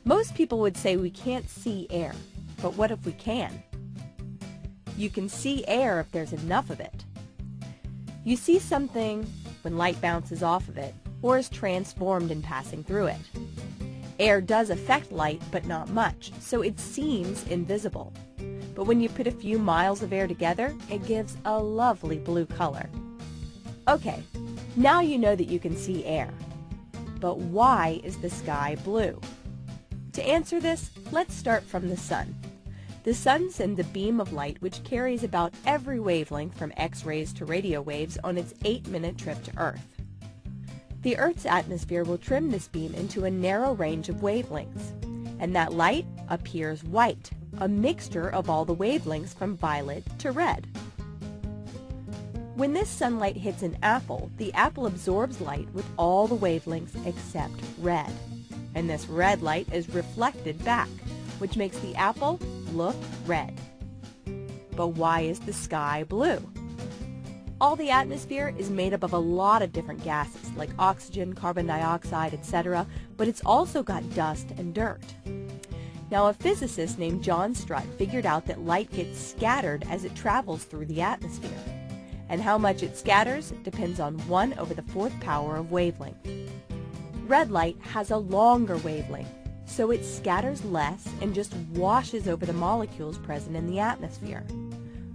Most people would say we can't see air, but what if we can? You can see air if there's enough of it. You see something when light bounces off of it or is transformed in passing through it. Air does affect light, but not much, so it seems invisible. But when you put a few miles of air together, it gives a lovely blue color. Okay, now you know that you can see air. But why is the sky blue? To answer this, let's start from the sun. The sun sends a beam of light which carries about every wavelength from X-rays to radio waves on its 8-minute trip to Earth. The Earth's atmosphere will trim this beam into a narrow range of wavelengths, and that light appears white, a mixture of all the wavelengths from violet to red. When this sunlight hits an apple, the apple absorbs light with all the wavelengths except red. And this red light is reflected back, which makes the apple look red. But why is the sky blue? All the atmosphere is made up of a lot of different gases, like oxygen, carbon dioxide, etc., but it's also got dust and dirt. Now, a physicist named John Strutt figured out that light gets scattered as it travels through the atmosphere. And how much it scatters depends on 1/4 power of wavelength. Red light has a longer wavelength, so it scatters less and just washes over the molecules present in the atmosphere.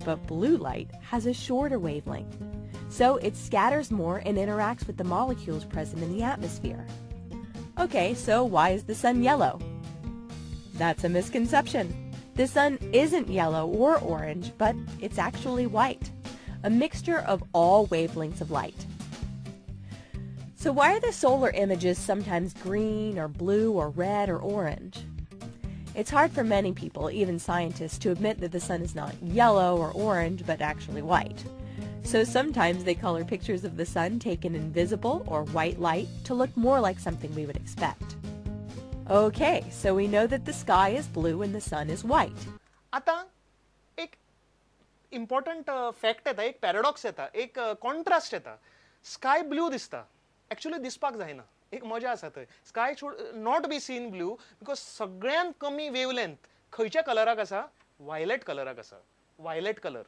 But blue light has a shorter wavelength, so it scatters more and interacts with the molecules present in the atmosphere. Okay, so why is the sun yellow? That's a misconception. The sun isn't yellow or orange, but it's actually white, a mixture of all wavelengths of light. So why are the solar images sometimes green or blue or red or orange? It's hard for many people, even scientists, to admit that the sun is not yellow or orange, but actually white. So sometimes they color pictures of the sun taken in visible or white light to look more like something we would expect. Okay, so we know that the sky is blue and the sun is white. आता एक important fact येता, एक paradox येता, एक contrast येता. Sky blue दिसता, actually दिसपाक जायना. एक मजा आसा थंय. Sky should not be seen blue because सगळ्यात कमी वेवलेंथ खंयच्या कलराक आसा? वायलेट कलराक आसा. Violet colour.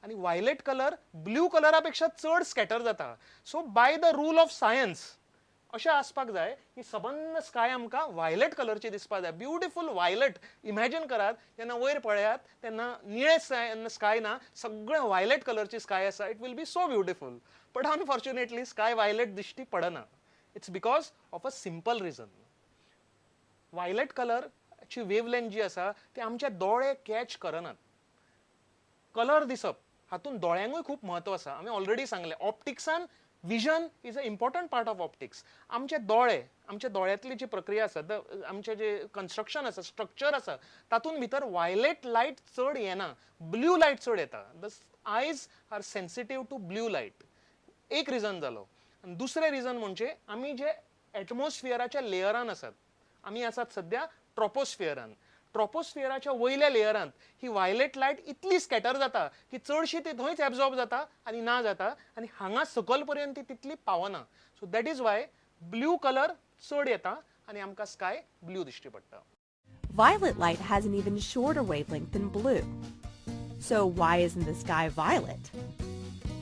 आणि वायलेट कलर ब्लू कलरापेक्षा चड स्कॅटर जाता. So by the rule of science अशें आसपाक जाय की सबंद स्काय आमकां वायलेट कलरची दिसपाक जाय. ब्युटिफूल वायलेट इमॅजिन करात, जेन्ना वयर पळयात तेन्ना निळे स्काय ना, सगळें वायलेट कलरची स्काय आसा. It will be so beautiful. But unfortunately sky violet दिश्टी पडना. It's because of a simple reason. Violet कलरची वेवलेंथ जी आसा ती आमचे दोळे कॅच करनात. कलर दिसप हातून दोळ्यांकूय खूप महत्व आसा. आमी ऑलरेडी सांगले, ऑप्टिक्सान vision is a important part of optics. आमचे दोळे, आमच्या दोळ्यांतली जी प्रक्रिया आसा, आमचे जे कन्स्ट्रक्शन आसा, स्ट्रक्चर आसा, तातूंत भितर वायलेट लायट चड येना, ब्लू लायट चड येता. The eyes are sensitive to blue light. एक रिजन जालो. दुसरें रिजन म्हणजे आमी जे एटमॉस्फियराच्या लेयरान आसात, आमी आसात सध्या ट्रॉपोस्फियरान. ट्रॉपोस्फियराच्या वयल्या लेयरांत ही वायलेट लायट इतली स्कॅटर जाता की चडशी ती थंयच एब्झॉर्ब जाता आनी ना जाता, आनी हांगा सकयल पर्यंत ती तितली पावना. So that is why blue colour चड येता आनी आमकां स्काय ब्लू दिश्टी पडटा. Violet light has an even shorter wavelength than blue. So why isn't the sky violet?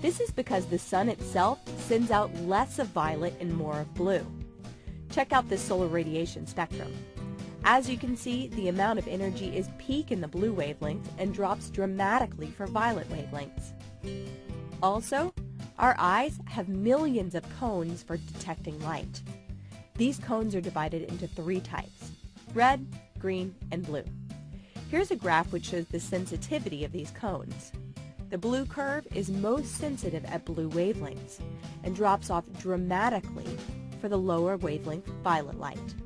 This is because the sun itself sends out less of violet and more of blue. Check out this solar radiation spectrum. As you can see, the amount of energy is peak in the blue wavelength and drops dramatically for violet wavelengths. Also, our eyes have millions of cones for detecting light. These cones are divided into 3 types: red, green, and blue. Here's a graph which shows the sensitivity of these cones. The blue curve is most sensitive at blue wavelengths and drops off dramatically for the lower wavelength violet light.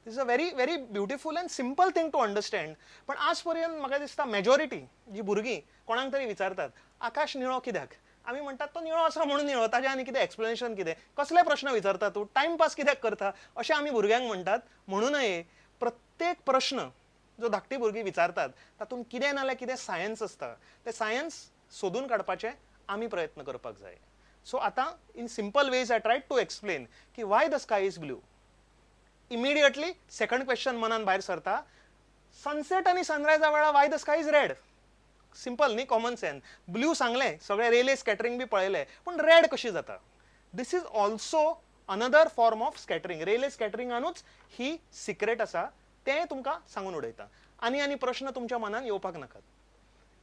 This is a very, very beautiful and simple thing to understand. पण आजपर्यंत म्हाका दिसता majority जी भुरगीं कोणाक तरी विचारतात, आकाश निळो कित्याक? आमी म्हणटात तो निळो आसा म्हणून निळो, ताजें आनी कितें एक्सप्लेनेशन कितें? कसले प्रश्न विचारता तूं? टायमपास कित्याक करता? अशें आमी भुरग्यांक म्हणटात. म्हणूनय प्रत्येक प्रश्न जो धाकटी भुरगीं विचारतात तातूंत कितें नाल्यार कितें सायन्स आसता. तें सायन्स सोदून काडपाचें आमी प्रयत्न करपाक जाय. सो आतां in simple ways I tried to explain की why the sky is blue. Immediately second question मनान भायर सरता, सनसेट आणि सनरायजा वेळा why the sky is red? Simple न्ही, कॉमन सेन्स. ब्ल्यू सांगलें, सगळे रेले स्कॅटरिंग बी पळयले, पण रेड कशी जाता? This is also another form of scattering. Rayleigh स्कॅटरिंगानूच ही सिक्रेट आसा, तें तुमकां सांगून उडयता. आनी प्रश्न तुमच्या मनान येवपाक नाकात.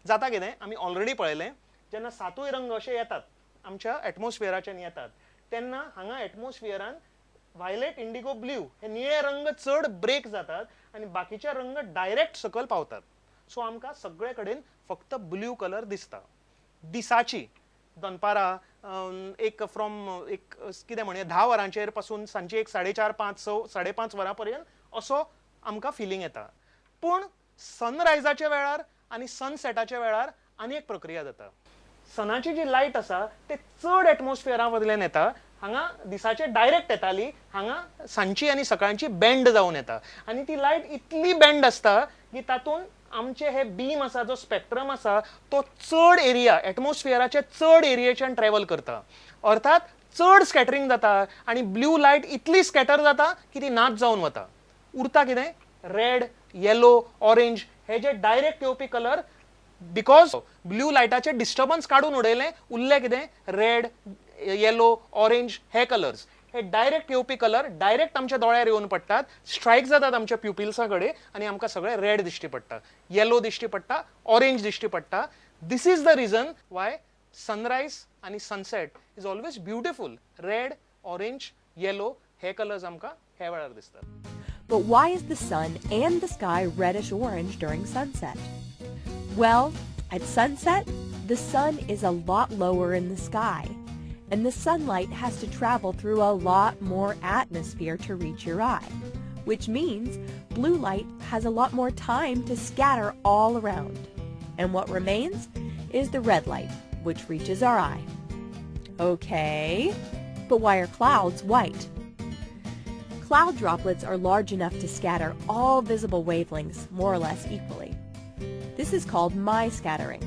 जाता कितें, आमी ऑलरेडी पळयलें, जेन्ना सातूय रंग अशे येतात आमच्या एटमॉस्फियराच्यान येतात, तेन्ना हांगा एटमॉस्फियरान व्हायलेट, इंडिगो, ब्ल्यू हे निळे रंग चड ब्रेक जातात आनी बाकीचे रंग डायरेक्ट सकयल पावतात. सो आमकां सगळे कडेन फक्त ब्ल्यू कलर दिसता. दिसाची दनपारां एक फ्रॉम एक कितें म्हणया 10 वरांचेर पासून सांजची एक 4:30, 5, 6, 5:30 वरां पर्यंत असो आमकां फिलींग येता. पूण सनरायजाच्या वेळार आनी सनसेटाच्या वेळार आनी एक प्रक्रिया जाता. सनाची जी लायट आसा ते चड एटमॉस्फियरा वयल्यान येता. हांगा दिसाचे डायरेक्ट येताली, हांगा सांजची आनी सकाळची बेंड जावन येता. आनी ती लायट इतली बेंड आसता की तातूंत आमचे हे बीम आसा, जो स्पेक्ट्रम आसा, तो चड एरिया, एटमॉस्फियराचे चड एरियेच्यान ट्रॅव्हल करता. अर्थात चड स्कॅटरिंग जाता आनी ब्ल्यू लायट इतली स्कॅटर जाता की ती नाच जावन वता. उरता कितें? रेड, येलो, ऑरेंज हे जे डायरेक्ट येवपी कलर, बिकॉज ब्ल्यू लायटाचे डिस्टर्बन्स काडून उडयलें, उरले कितें? रेड, येलो, ऑरेंज हे कलर्स. हे डायरेक्ट येवपी कलर डायरेक्ट आमच्या दोळ्यार येवन पडटात, स्ट्रायक जातात आमच्या प्युपिल्सा कडेन आनी आमकां सगळे रेड दिश्टी पडटा, येलो दिश्टी पडटा, ऑरेंज दिश्टी पडटा. दिस is the region Y sunrise आनी sunset is always beautiful. Red, orange, yellow हे कलर्स आमकां ह्या वेळार दिसतात. But why is the sun and the sky reddish-orange during sunset? Well, at sunset, the sun is a lot lower in the sky, and the sunlight has to travel through a lot more atmosphere to reach your eye, which means blue light has a lot more time to scatter all around. And what remains is the red light, which reaches our eye. Okay, but why are clouds white? Cloud droplets are large enough to scatter all visible wavelengths more or less equally. This is called my-scattering.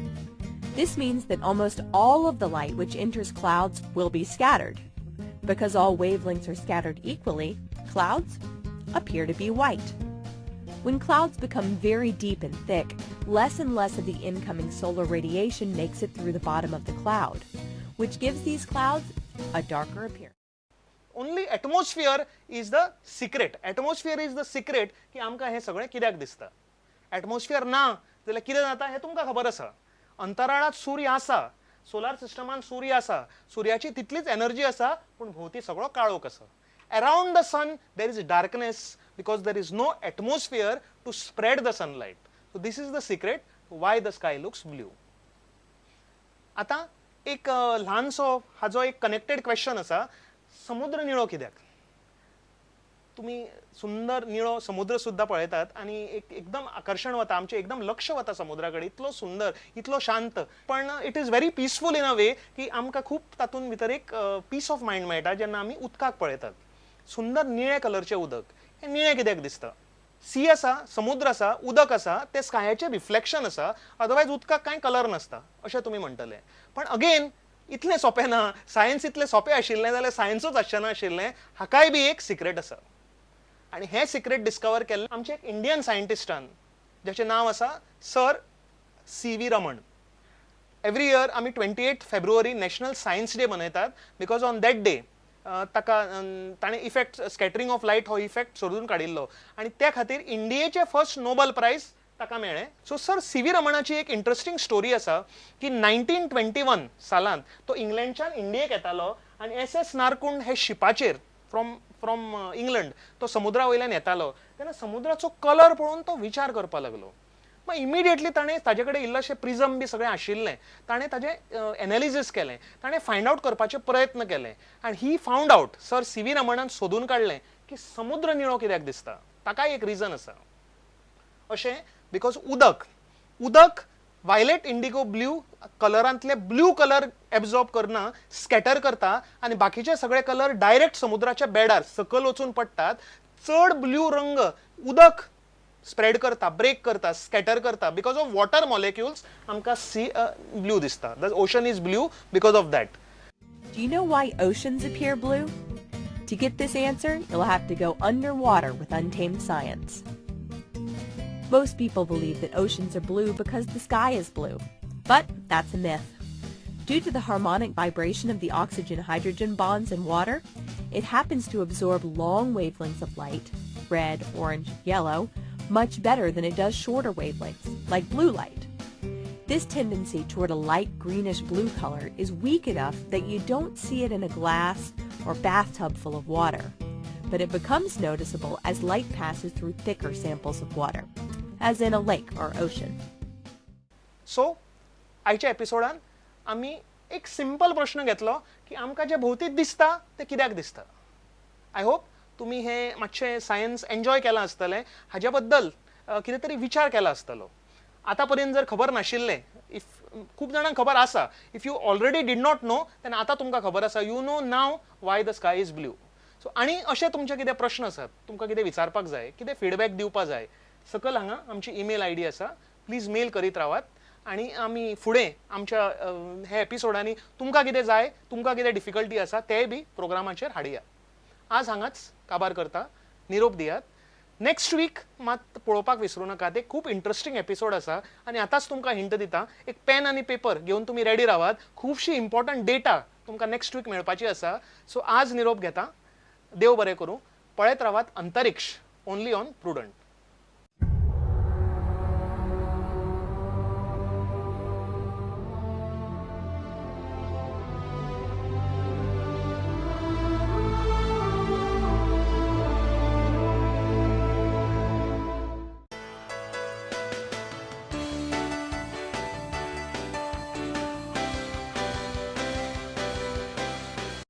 This means that almost all of the light which enters clouds will be scattered. Because all wavelengths are scattered equally, clouds appear to be white. When clouds become very deep and thick, less and less of the incoming solar radiation makes it through the bottom of the cloud, which gives these clouds a darker appearance. Only atmosphere is the secret. Atmosphere is the secret की आमकां हें सगळें कित्याक दिसता. Atmosphere ना जाल्यार कितें जाता हें तुमकां खबर आसा. अंतराळात सूर्य आसा, सोलार सिस्टमान सूर्य आसा, सूर्याची तितलीच एनर्जी आसा, पूण भोंवती सगळो काळोख आसा. Around the sun there is darkness because there is no atmosphere to spread the sunlight. So this is the secret why the sky looks blue. आता एक ल्हानसो हाजो एक कनेक्टेड क्वेश्चन आसा. समुद्र निळो कित्याक? तुम्ही सुंदर निळो समुद्र सुद्धा पळयतात आणि एकदम आकर्षण वता, आमचे एकदम लक्ष वता समुद्राकडे. इतलो सुंदर, इतलो शांत, पण it is very peaceful in a way की आमकां खूप तातूंत भितर एक पीस ऑफ मायंड मेळटा जेन्ना आमी उदकाक पळयतात. सुंदर निळे कलरचे उदक, हे निळे कित्याक दिसता? सी आसा, समुद्र आसा, उदक आसा, ते स्कायाचें रिफ्लेक्शन आसा, अदरवायज उदकाक कांय कलर नासता अशें तुमी म्हणटले. पण अगेन इतलें सोंपें ना. सायन्स इतलें सोंपें आशिल्लें जाल्यार सायन्सूच आसचें ना आशिल्लें. हाकाय बी एक सिक्रेट आसा आनी हें सिक्रेट डिस्कवर केल्लें आमचे एक इंडियन सायंटिस्टान, जाचें नांव आसा सर सी.व्ही. रमण. एवरी इयर आमी 28 फेब्रुवारी नॅशनल सायन्स डे मनयतात बिकॉज ऑन दॅट डे ताणें इफेक्ट स्कॅटरिंग ऑफ लायट हो इफेक्ट सोदून काडिल्लो आनी त्या खातीर इंडियेचें फर्स्ट नोबल प्रायज ताका मेळ्ळें. So sir सी.व्ही. रमणाची एक इंटरेस्टिंग स्टोरी आसा की 1921 सालांत तो इंग्लंडच्यान इंडियेक येतालो आनी एस नारकुंड हे शिपाचेर फ्रॉम इंग्लंड तो समुद्रा वयल्यान येतालो. तेन्ना समुद्राचो कलर पळोवन तो विचार करपाक लागलो. मग इमिडिएटली ताणें ताजे कडेन इल्लेशें प्रिझम बी सगळें आशिल्लें. ताणें ताजें एनालिसीस केलें, ताणें फायंड आउट करपाचे प्रयत्न केले आनी ही फावंड आउट सर सी.व्ही. रमणान सोदून काडलें की समुद्र निळो कित्याक दिसता. ताकाय एक रिजन आसा. अशें बिकॉज उदक वायलेट, इंडिगो, ब्ल्यू कलरांतले ब्ल्यू कलर एब्झॉर्ब करना, स्कॅटर करता आनी बाकीचे सगळे कलर डायरेक्ट समुद्राच्या बेडार सकयल वचून पडटात. चड ब्ल्यू रंग उदक स्प्रेड करता, ब्रेक करता, स्कॅटर करता. बिकॉज ऑफ वॉटर मॉलिक्युल्स आमकां ब्ल्यू दिसता. The ocean is blue because of that. Do you know why oceans appear blue? To get this answer, you'll have to go underwater with Untamed Science. Most people believe that oceans are blue because the sky is blue, but that's a myth. Due to the harmonic vibration of the oxygen-hydrogen bonds in water, it happens to absorb long wavelengths of light, red, orange, yellow, much better than it does shorter wavelengths, like blue light. This tendency toward a light greenish-blue color is weak enough that you don't see it in a glass or bathtub full of water, but it becomes noticeable as light passes through thicker samples of water, as in a lake or ocean. So आयच्या एपिसोडान आमी एक simple प्रश्न घेतलो की आमकां जे भोवतीक दिसता ते कित्याक दिसता. आय होप तुम्ही हे मातशें सायन्स एन्जॉय केलां आसतलें, हाज्या बद्दल कितें तरी विचार केला आसतलो. आतापर्यंत जर खबर नाशिल्लें, इफ खूब जाणांक खबर आसा, if you already did not know, then आतां तुमकां खबर आसा, you know now why the sky is blue. So आनी अशे तुमचे कितें प्रश्न आसात, तुमकां कितें विचारपाक जाय, कितें फीडबॅक दिवपाक जाय, सकयल हांगा आमची ईमेल आयडी आसा, प्लीज मेल करीत रावात आनी आमी फुडें आमच्या हे एपिसोडांनी तुमकां कितें जाय, तुमकां कितें डिफिकल्टी आसा तेय बी प्रोग्रामाचेर हाडया. आज हांगाच काबार करता, निरोप दियात. नेक्स्ट वीक मात पळोवपाक विसरू नाका, ते खूब इंटरेस्टिंग एपिसोड आसा आनी आतांच तुमकां हिंट दिता, एक पेन आनी पेपर घेवन तुमी रेडी रावात. खुबशी इम्पॉर्टंट डेटा तुमकां नेक्स्ट वीक मेळपाची आसा. सो आज निरोप घेता. देव बरें करूं. पळयत रावात अंतरिक्ष, ओनली ऑन प्रुडंट.